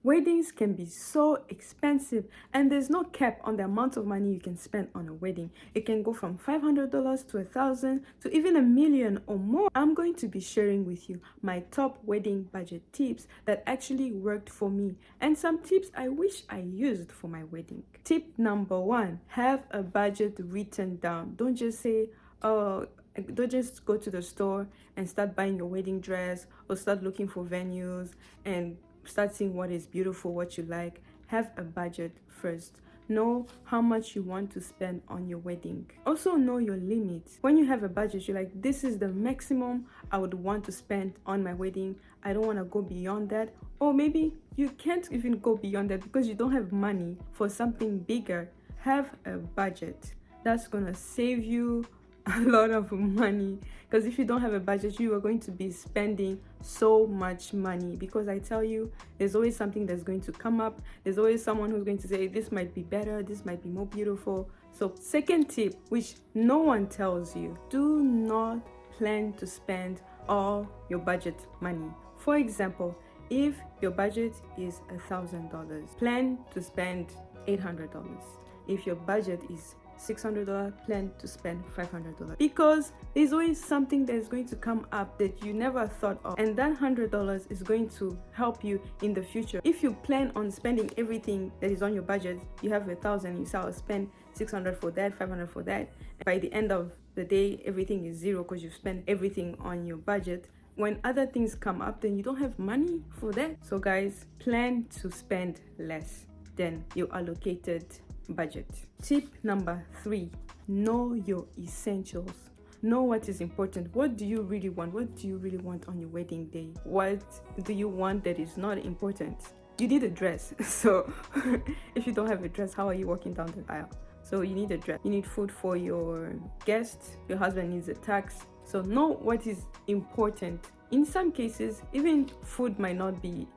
Weddings can be so expensive, and there's no cap on the amount of money you can spend on a wedding. It can go from $500 to $1,000 to even $1 million or more. I'm going to be sharing with you my top wedding budget tips that actually worked for me, and some tips I wish I used for my wedding. Tip number 1, have a budget written down. Don't just say, oh, don't just go to the store and start buying your wedding dress, or start looking for venues and start seeing what is beautiful, what you like. Have a budget first. Know how much you want to spend on your wedding. Also know your limits. When you have a budget, you're like, this is the maximum I would want to spend on my wedding. I don't want to go beyond that. Or maybe you can't even go beyond that because you don't have money for something bigger. Have a budget. That's gonna save you a lot of money, because if you don't have a budget, you are going to be spending so much money, because I tell you, there's always something that's going to come up. There's always someone who's going to say, this might be better, this might be more beautiful. So second tip, which no one tells you, do not plan to spend all your budget money. For example, if your budget is $1,000, plan to spend $800. If your budget is $600, plan to spend $500, because there's always something that's going to come up that you never thought of, and that $100 is going to help you in the future. If you plan on spending everything that is on your budget, you have $1,000, you say I'll spend $600 for that, $500 for that, and by the end of the day everything is zero because you've spent everything on your budget. When other things come up, then you don't have money for that. So guys, plan to spend less than your allocated budget. Tip number 3, know your essentials. Know what is important. What do you really want? What do you really want on your wedding day? What do you want that is not important? You need a dress. So if you don't have a dress, how are you walking down the aisle? So you need a dress. You need food for your guests. Your husband needs a tux. So know what is important. In some cases, even food might not be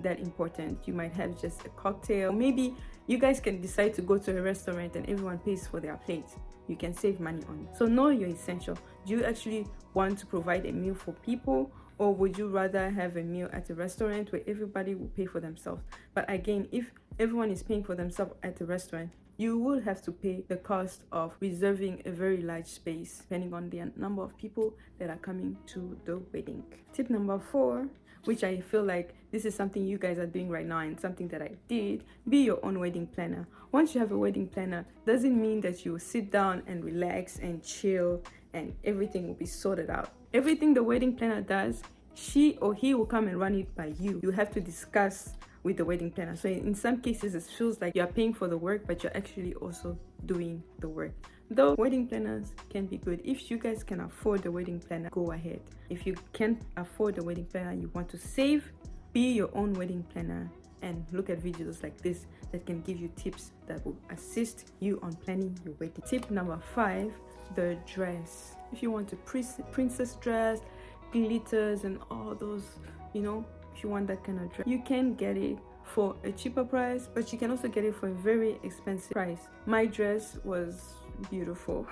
that important. You might have just a cocktail. Maybe you guys can decide to go to a restaurant and everyone pays for their plate. You can save money on it. So know your essential. Do you actually want to provide a meal for people, or would you rather have a meal at a restaurant where everybody will pay for themselves? But again, if everyone is paying for themselves at the restaurant, you will have to pay the cost of reserving a very large space depending on the number of people that are coming to the wedding. Tip number 4, which I feel like this is something you guys are doing right now and something that I did, be your own wedding planner. Once you have a wedding planner, doesn't mean that you will sit down and relax and chill and everything will be sorted out. Everything the wedding planner does, she or he will come and run it by you. You have to discuss with the wedding planner. So in some cases, it feels like you're paying for the work, but you're actually also doing the work. Though wedding planners can be good. If you guys can afford the wedding planner, go ahead. If you can't afford the wedding planner, you want to save, be your own wedding planner and look at videos like this that can give you tips that will assist you on planning your wedding. Tip number 5, the dress. If you want a princess dress, glitters and all those, if you want that kind of dress, you can get it for a cheaper price, but you can also get it for a very expensive price. My dress was beautiful.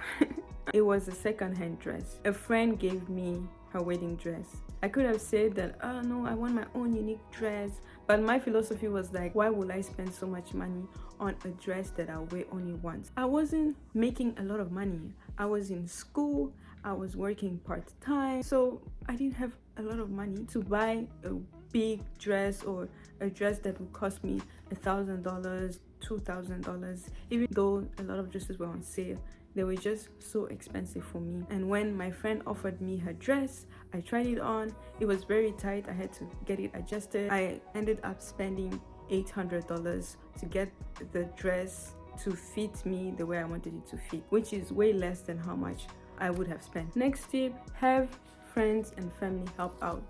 It was a second-hand dress. A friend gave me her wedding dress. I could have said that, oh no, I want my own unique dress, but my philosophy was like, why would I spend so much money on a dress that I'll wear only once? I wasn't making a lot of money. I was in school, I was working part-time, so I didn't have a lot of money to buy a big dress or a dress that would cost me $1,000, $2,000. Even though a lot of dresses were on sale, they were just so expensive for me. And when my friend offered me her dress, I tried it on. It was very tight. I had to get it adjusted. I ended up spending $800 to get the dress to fit me the way I wanted it to fit, which is way less than how much I would have spent. Next tip, have friends and family help out.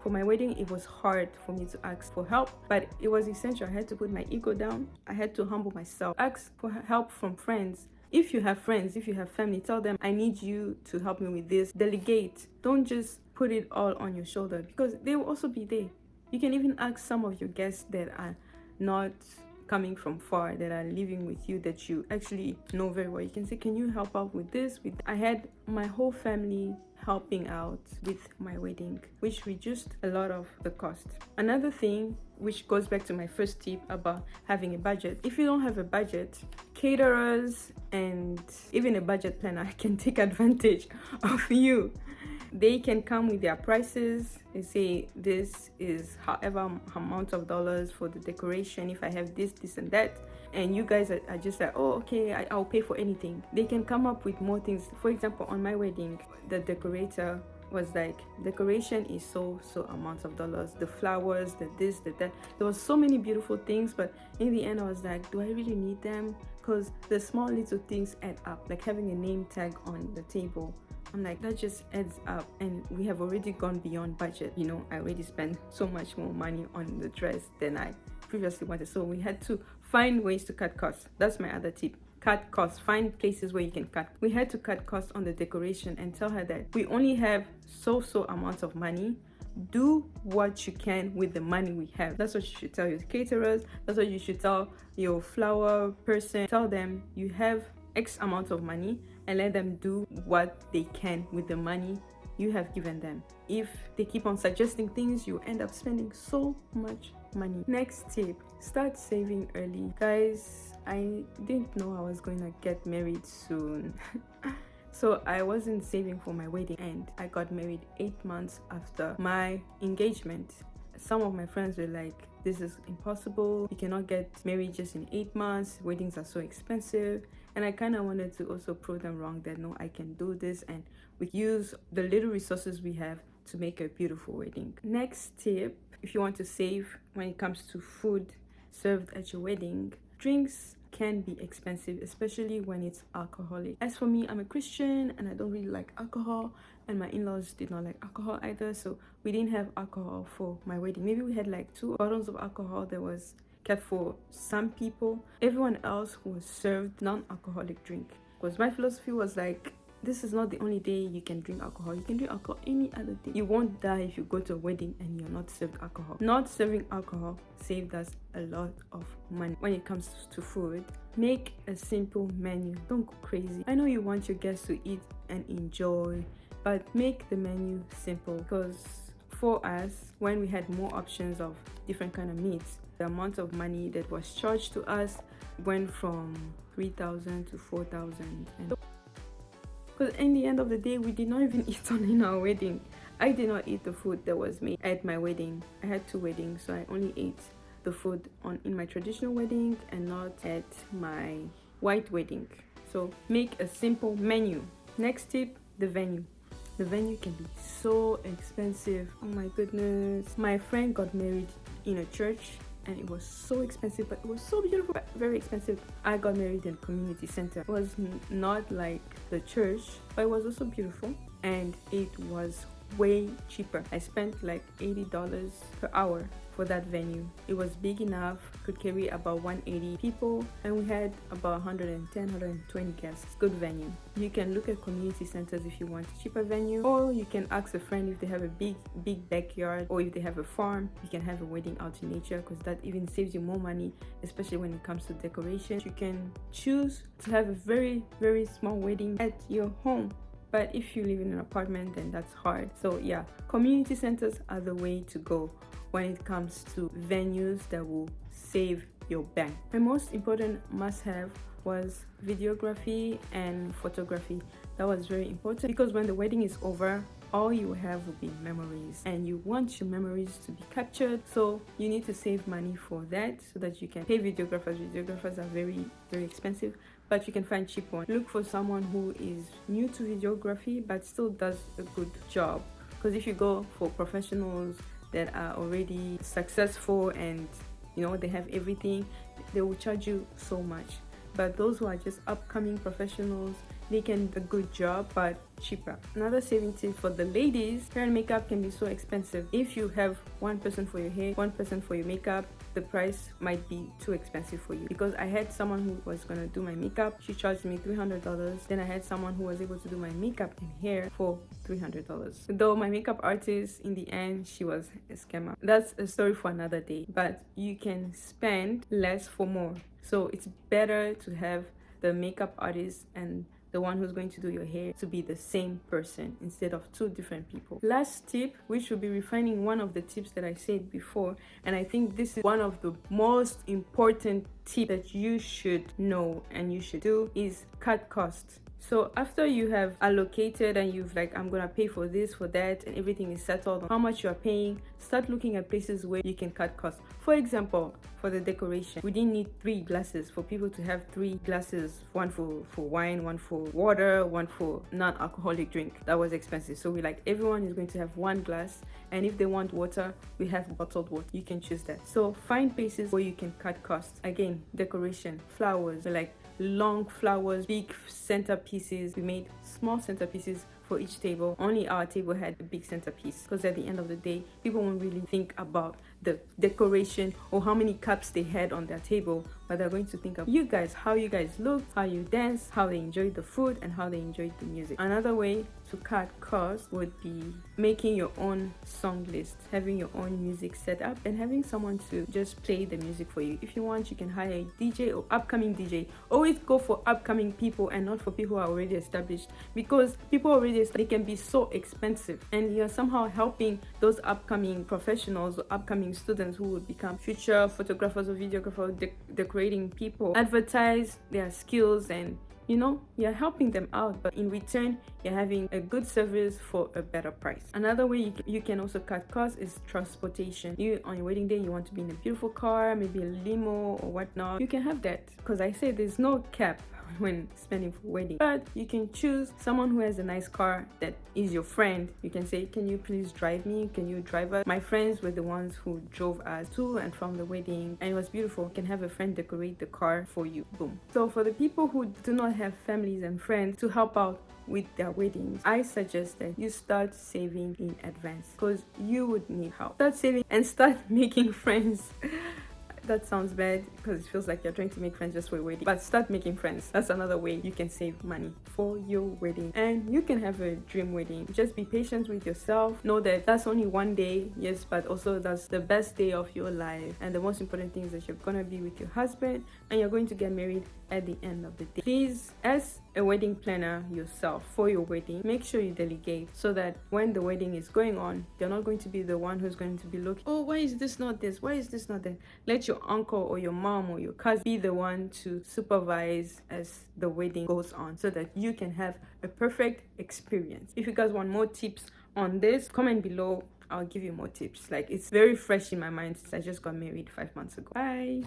For my wedding, it was hard for me to ask for help, but it was essential. I had to put my ego down. I had to humble myself. Ask for help from friends. If you have friends, if you have family, tell them, I need you to help me with this. Delegate. Don't just put it all on your shoulder, because they will also be there. You can even ask some of your guests that are not coming from far, that are living with you, that you actually know very well. You can say, can you help out with this? I had my whole family helping out with my wedding, which reduced a lot of the cost. Another thing which goes back to my first tip about having a budget. If you don't have a budget, caterers and even a budget planner can take advantage of you. They can come with their prices. They say this is however amount of dollars for the decoration, if I have this, this and that, and you guys are just like, oh okay, I'll pay for anything. They can come up with more things. For example, on my wedding, the decorator was like, decoration is so amounts of dollars, the flowers, the this, the that. There was so many beautiful things, but in the end I was like, do I really need them? Because the small little things add up, like having a name tag on the table. I'm like, that just adds up, and we have already gone beyond budget. You know, I already spent so much more money on the dress than I previously wanted, so we had to find ways to cut costs. That's my other tip. Cut costs. Find places where you can cut. We had to cut costs on the decoration and tell her that we only have so amounts of money. Do what you can with the money we have. That's what you should tell your caterers. That's what you should tell your flower person. Tell them you have X amount of money and let them do what they can with the money you have given them. If they keep on suggesting things, you end up spending so much money. Next tip, start saving early. Guys, I didn't know I was going to get married soon. So I wasn't saving for my wedding, and I got married 8 months after my engagement. Some of my friends were like, this is impossible, you cannot get married just in 8 months, weddings are so expensive. And I kind of wanted to also prove them wrong, that no, I can do this, and we use the little resources we have to make a beautiful wedding. Next tip, if you want to save when it comes to food served at your wedding, drinks can be expensive, especially when it's alcoholic. As for me, I'm a Christian and I don't really like alcohol, and my in-laws did not like alcohol either, so we didn't have alcohol for my wedding. Maybe we had like 2 bottles of alcohol that was kept for some people. Everyone else was served non-alcoholic drink, because my philosophy was like, this is not the only day you can drink alcohol. You can drink alcohol any other day. You won't die if you go to a wedding and you're not served alcohol. Not serving alcohol saved us a lot of money. When it comes to food, make a simple menu. Don't go crazy. I know you want your guests to eat and enjoy, but make the menu simple, because for us, when we had more options of different kind of meats, the amount of money that was charged to us went from 3,000 to 4,000. Because in the end of the day, we did not even eat on in our wedding. I did not eat the food that was made at my wedding. I had 2 weddings, so I only ate the food in my traditional wedding and not at my white wedding. So make a simple menu. Next tip, the venue. The venue can be so expensive. Oh my goodness. My friend got married in a church, and it was so expensive, but it was so beautiful, but very expensive. I got married in a community center. It was not like the church, but it was also beautiful, and it was way cheaper. I spent like $80 per hour for that venue. It was big enough, could carry about 180 people, and we had about 120 guests. Good venue. You can look at community centers if you want a cheaper venue, or you can ask a friend if they have a big backyard, or if they have a farm. You can have a wedding out in nature, because that even saves you more money, especially when it comes to decoration. You can choose to have a very small wedding at your home. But if you live in an apartment, then that's hard. So yeah, community centers are the way to go when it comes to venues that will save your bank. My most important must-have was videography and photography. That was very important, because when the wedding is over, all you have will be memories, and you want your memories to be captured. So you need to save money for that, so that you can pay videographers. Videographers are very expensive, but you can find cheap ones. Look for someone who is new to videography but still does a good job, because if you go for professionals that are already successful and you know they have everything, they will charge you so much. But those who are just upcoming professionals, they can do a good job but cheaper. Another saving tip for the ladies, hair and makeup can be so expensive. If you have one person for your hair, one person for your makeup, the price might be too expensive for you. Because I had someone who was gonna do my makeup, she charged me $300. Then I had someone who was able to do my makeup and hair for $300. Though my makeup artist, in the end, she was a scammer. That's a story for another day. But you can spend less for more. So it's better to have the makeup artist and the one who's going to do your hair to be the same person instead of two different people. Last tip, which will be refining one of the tips that I said before, and I think this is one of the most important tips that you should know and you should do, is cut costs. So after you have allocated and you've like, I'm gonna pay for this, for that, and everything is settled on how much you're paying, start looking at places where you can cut costs. For example, for the decoration, we didn't need 3 glasses for people to have 3 glasses, one for wine, one for water, one for non-alcoholic drink. That was expensive. So we like, everyone is going to have 1 glass, and if they want water, we have bottled water. You can choose that. So find places where you can cut costs. Again, decoration, flowers, like long flowers, big centerpieces. We made small centerpieces for each table. Only our table had a big centerpiece, because at the end of the day, people won't really think about the decoration or how many cups they had on their table, but they're going to think of you guys, how you guys look, how you dance, how they enjoyed the food, and how they enjoyed the music. Another way to cut costs would be making your own song list, having your own music set up, and having someone to just play the music for you. If you want, you can hire a DJ or upcoming DJ. Always go for upcoming people and not for people who are already established, because people already established, they can be so expensive, and you're somehow helping those upcoming professionals or upcoming students who would become future photographers or videographers, decorating people, advertise their skills, and you're helping them out, but in return you're having a good service for a better price. Another way you can also cut costs is transportation. You, on your wedding day, you want to be in a beautiful car, maybe a limo or whatnot. You can have that, because I say there's no cap when spending for wedding, but you can choose someone who has a nice car that is your friend. You can say, can you please drive me? Can you drive us? My friends were the ones who drove us to and from the wedding, and it was beautiful. You can have a friend decorate the car for you. Boom. So for the people who do not have families and friends to help out with their weddings, I suggest that you start saving in advance, because you would need help. Start saving and start making friends. That sounds bad, because it feels like you're trying to make friends just for a wedding, but start making friends. That's another way you can save money for your wedding, and you can have a dream wedding. Just be patient with yourself. Know that that's only one day, yes, but also that's the best day of your life, and the most important thing is that you're gonna be with your husband and you're going to get married at the end of the day. Please, as a wedding planner yourself for your wedding, make sure you delegate, so that when the wedding is going on, you're not going to be the one who's going to be looking, oh, why is this not this, why is this not that. Let your uncle or your mom or your cousin be the one to supervise as the wedding goes on, so that you can have a perfect experience. If you guys want more tips on this, comment below. I'll give you more tips. Like, it's very fresh in my mind since I just got married 5 months ago. Bye.